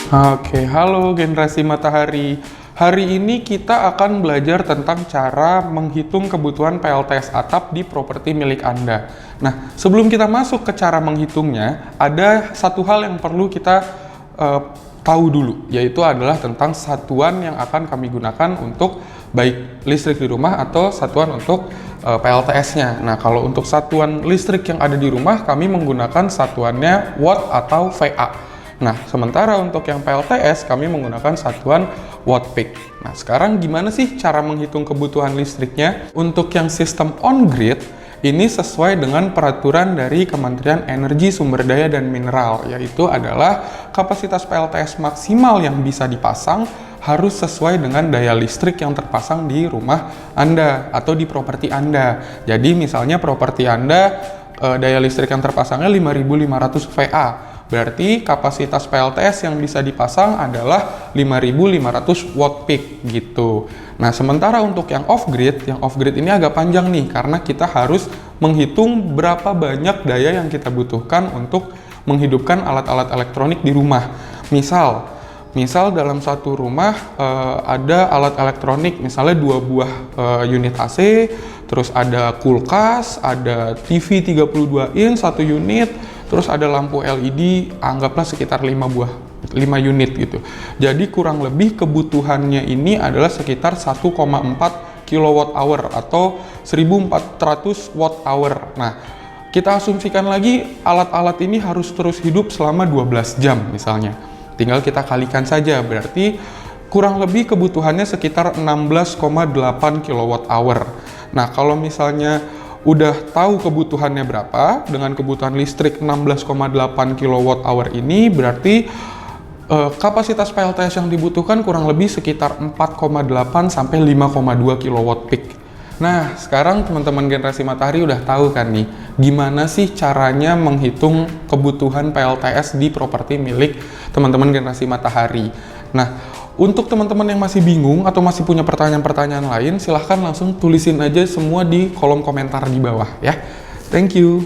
Oke, halo generasi matahari. Hari ini kita akan belajar tentang cara menghitung kebutuhan PLTS atap di properti milik Anda. Nah, sebelum kita masuk ke cara menghitungnya, ada satu hal yang perlu kita tahu dulu, yaitu adalah tentang satuan yang akan kami gunakan untuk baik listrik di rumah atau satuan untuk PLTS-nya. Nah, kalau untuk satuan listrik yang ada di rumah, kami menggunakan satuannya watt atau VA. Nah, sementara untuk yang PLTS, kami menggunakan satuan watt peak. Nah, sekarang gimana sih cara menghitung kebutuhan listriknya? Untuk yang sistem on-grid, ini sesuai dengan peraturan dari Kementerian Energi Sumber Daya dan Mineral, yaitu adalah kapasitas PLTS maksimal yang bisa dipasang harus sesuai dengan daya listrik yang terpasang di rumah Anda atau di properti Anda. Jadi, misalnya properti Anda, daya listrik yang terpasangnya 5.500 VA. Berarti kapasitas PLTS yang bisa dipasang adalah 5.500 watt peak gitu. Nah, sementara untuk yang off-grid ini agak panjang nih karena kita harus menghitung berapa banyak daya yang kita butuhkan untuk menghidupkan alat-alat elektronik di rumah. Misal dalam satu rumah ada alat elektronik, misalnya 2 buah unit AC, terus ada kulkas, ada TV 32 inch 1 unit, terus ada lampu LED, anggaplah sekitar 5 unit gitu. Jadi kurang lebih kebutuhannya ini adalah sekitar 1,4 kWh atau 1400 Wh. Nah, kita asumsikan lagi alat-alat ini harus terus hidup selama 12 jam misalnya. Tinggal kita kalikan saja, berarti kurang lebih kebutuhannya sekitar 16,8 kWh. Nah, kalau misalnya udah tahu kebutuhannya berapa, dengan kebutuhan listrik 16,8 kWh ini, berarti kapasitas PLTS yang dibutuhkan kurang lebih sekitar 4,8 sampai 5,2 kW peak. Nah, sekarang teman-teman generasi matahari udah tahu kan nih, gimana sih caranya menghitung kebutuhan PLTS di properti milik teman-teman generasi matahari. Nah, untuk teman-teman yang masih bingung atau masih punya pertanyaan-pertanyaan lain, silahkan langsung tulisin aja semua di kolom komentar di bawah ya. Thank you.